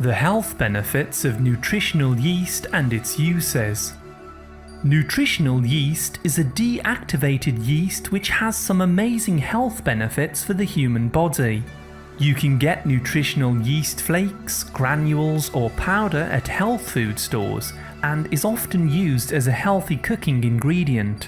The health benefits of nutritional yeast and its uses. Nutritional yeast is a deactivated yeast which has some amazing health benefits for the human body. You can get nutritional yeast flakes, granules or powder at health food stores and is often used as a healthy cooking ingredient.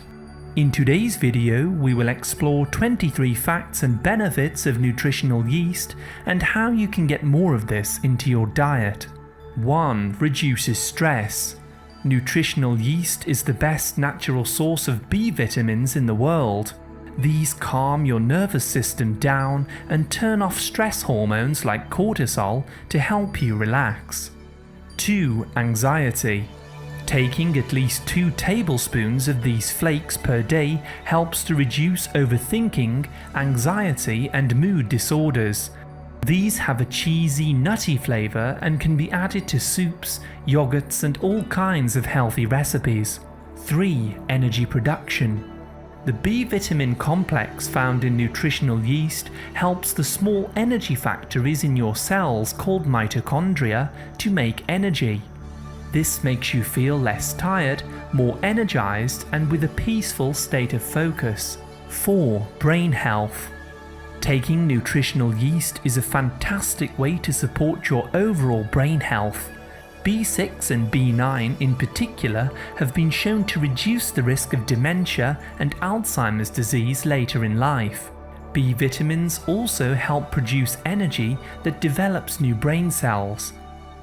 In today's video, we will explore 23 facts and benefits of nutritional yeast and how you can get more of this into your diet. 1. Reduces stress. Nutritional yeast is the best natural source of B vitamins in the world. These calm your nervous system down and turn off stress hormones like cortisol to help you relax. 2. Anxiety. Taking at least 2 tablespoons of these flakes per day helps to reduce overthinking, anxiety and mood disorders. These have a cheesy, nutty flavour and can be added to soups, yogurts and all kinds of healthy recipes. 3. Energy production. The B vitamin complex found in nutritional yeast helps the small energy factories in your cells called mitochondria to make energy. This makes you feel less tired, more energized and with a peaceful state of focus. 4. Brain health. Taking nutritional yeast is a fantastic way to support your overall brain health. B6 and B9 in particular have been shown to reduce the risk of dementia and Alzheimer's disease later in life. B vitamins also help produce energy that develops new brain cells.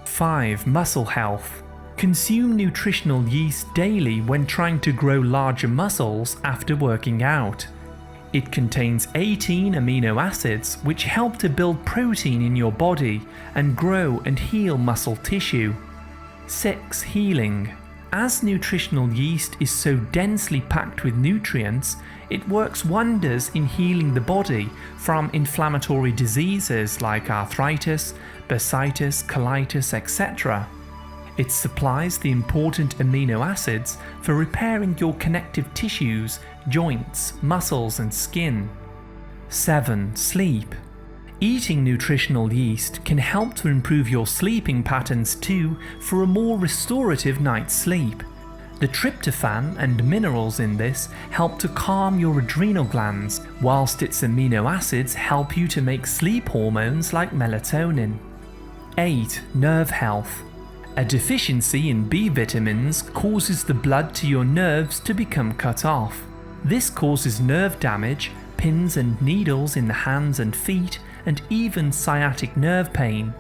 5. Muscle health. Consume nutritional yeast daily when trying to grow larger muscles after working out. It contains 18 amino acids which help to build protein in your body and grow and heal muscle tissue. 6. Healing. As nutritional yeast is so densely packed with nutrients, it works wonders in healing the body from inflammatory diseases like arthritis, bursitis, colitis, etc. It supplies the important amino acids for repairing your connective tissues, joints, muscles and skin. 7. Sleep. Eating nutritional yeast can help to improve your sleeping patterns too for a more restorative night's sleep. The tryptophan and minerals in this help to calm your adrenal glands, whilst its amino acids help you to make sleep hormones like melatonin. 8. Nerve health. A deficiency in B vitamins causes the blood to your nerves to become cut off. This causes nerve damage, pins and needles in the hands and feet, and even sciatic nerve pain.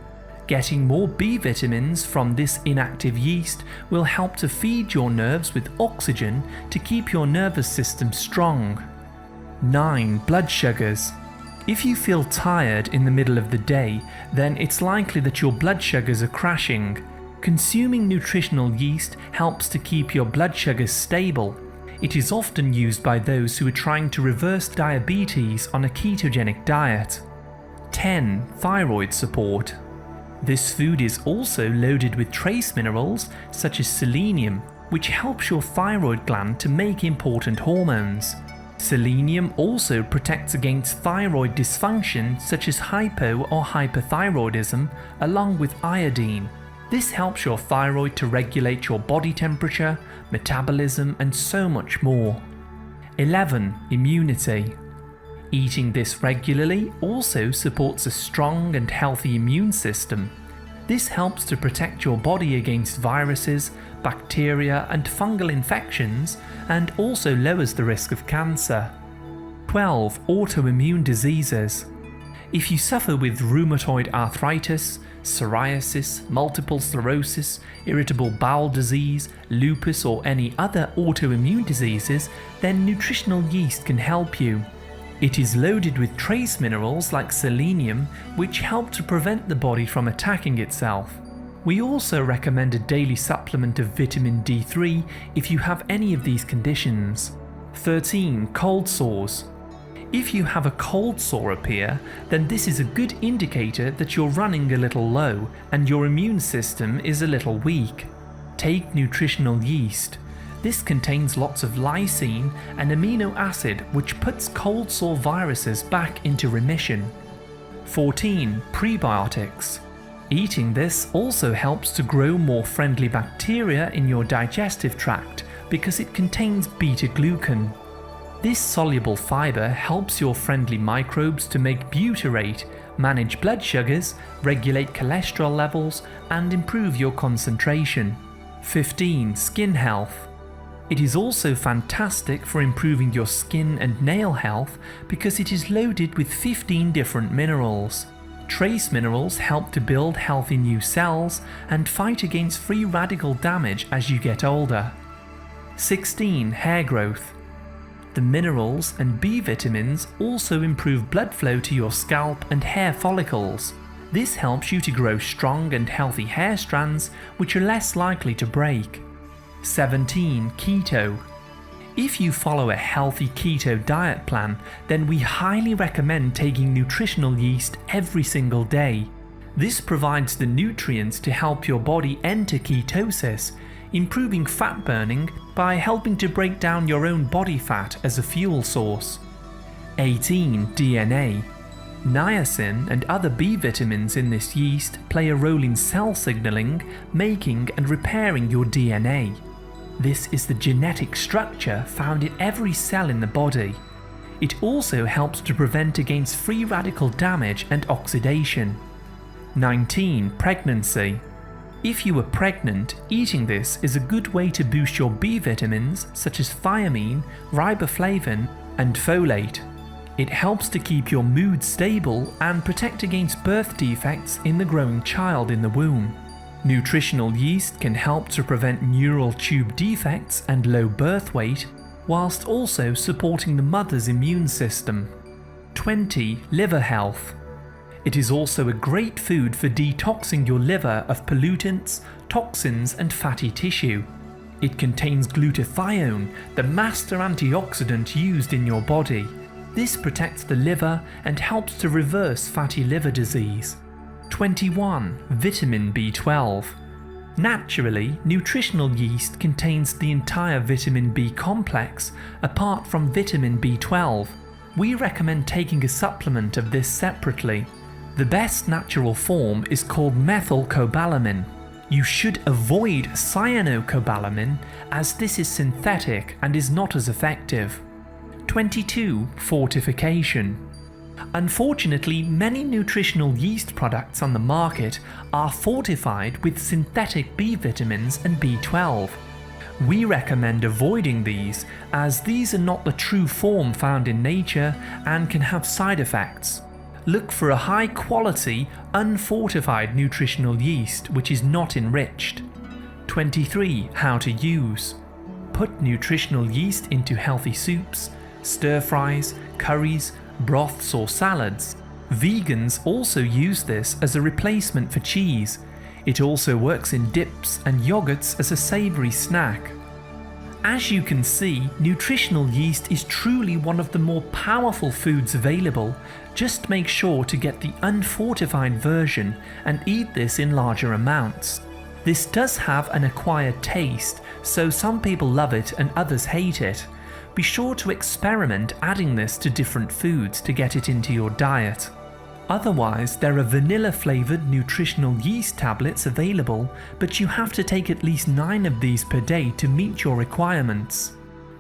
Getting more B vitamins from this inactive yeast will help to feed your nerves with oxygen to keep your nervous system strong. 9. Blood sugars. If you feel tired in the middle of the day, then it's likely that your blood sugars are crashing. Consuming nutritional yeast helps to keep your blood sugars stable. It is often used by those who are trying to reverse diabetes on a ketogenic diet. 10. Thyroid support. This food is also loaded with trace minerals such as selenium, which helps your thyroid gland to make important hormones. Selenium also protects against thyroid dysfunction such as hypo or hyperthyroidism, along with iodine. This helps your thyroid to regulate your body temperature, metabolism and so much more. 11. Immunity. Eating this regularly also supports a strong and healthy immune system. This helps to protect your body against viruses, bacteria and fungal infections and also lowers the risk of cancer. 12. Autoimmune diseases. If you suffer with rheumatoid arthritis, psoriasis, multiple sclerosis, irritable bowel disease, lupus or any other autoimmune diseases, then nutritional yeast can help you. It is loaded with trace minerals like selenium, which help to prevent the body from attacking itself. We also recommend a daily supplement of vitamin D3 if you have any of these conditions. 13. Cold sores. If you have a cold sore appear, then this is a good indicator that you're running a little low and your immune system is a little weak. Take nutritional yeast. This contains lots of lysine, an amino acid which puts cold sore viruses back into remission. 14. Prebiotics. Eating this also helps to grow more friendly bacteria in your digestive tract because it contains beta-glucan. This soluble fiber helps your friendly microbes to make butyrate, manage blood sugars, regulate cholesterol levels, and improve your concentration. 15. Skin health. It is also fantastic for improving your skin and nail health because it is loaded with 15 different minerals. Trace minerals help to build healthy new cells and fight against free radical damage as you get older. 16. Hair growth. The minerals and B vitamins also improve blood flow to your scalp and hair follicles. This helps you to grow strong and healthy hair strands which are less likely to break. 17. Keto. If you follow a healthy keto diet plan, then we highly recommend taking nutritional yeast every single day. This provides the nutrients to help your body enter ketosis, improving fat burning by helping to break down your own body fat as a fuel source. 18. DNA. Niacin and other B vitamins in this yeast play a role in cell signaling, making and repairing your DNA. This is the genetic structure found in every cell in the body. It also helps to prevent against free radical damage and oxidation. 19. Pregnancy. If you are pregnant, eating this is a good way to boost your B vitamins such as thiamine, riboflavin, and folate. It helps to keep your mood stable and protect against birth defects in the growing child in the womb. Nutritional yeast can help to prevent neural tube defects and low birth weight, whilst also supporting the mother's immune system. 20. Liver health. It is also a great food for detoxing your liver of pollutants, toxins, and fatty tissue. It contains glutathione, the master antioxidant used in your body. This protects the liver and helps to reverse fatty liver disease. 21. Vitamin B12. Naturally, nutritional yeast contains the entire vitamin B complex, apart from vitamin B12. We recommend taking a supplement of this separately. The best natural form is called methylcobalamin. You should avoid cyanocobalamin as this is synthetic and is not as effective. 22. Fortification. Unfortunately, many nutritional yeast products on the market are fortified with synthetic B vitamins and B12. We recommend avoiding these as these are not the true form found in nature and can have side effects. Look for a high quality, unfortified nutritional yeast which is not enriched. 23. How to use. Put nutritional yeast into healthy soups, stir fries, curries, broths or salads. Vegans also use this as a replacement for cheese. It also works in dips and yogurts as a savoury snack. As you can see, nutritional yeast is truly one of the more powerful foods available. Just make sure to get the unfortified version and eat this in larger amounts. This does have an acquired taste, so some people love it and others hate it. Be sure to experiment adding this to different foods to get it into your diet. Otherwise, there are vanilla-flavoured nutritional yeast tablets available, but you have to take at least 9 of these per day to meet your requirements.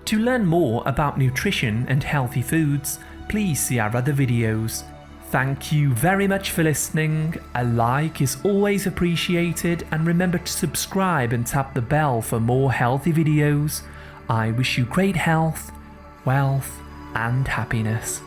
To learn more about nutrition and healthy foods, please see our other videos. Thank you very much for listening. A like is always appreciated, and remember to subscribe and tap the bell for more healthy videos. I wish you great health, wealth, and happiness.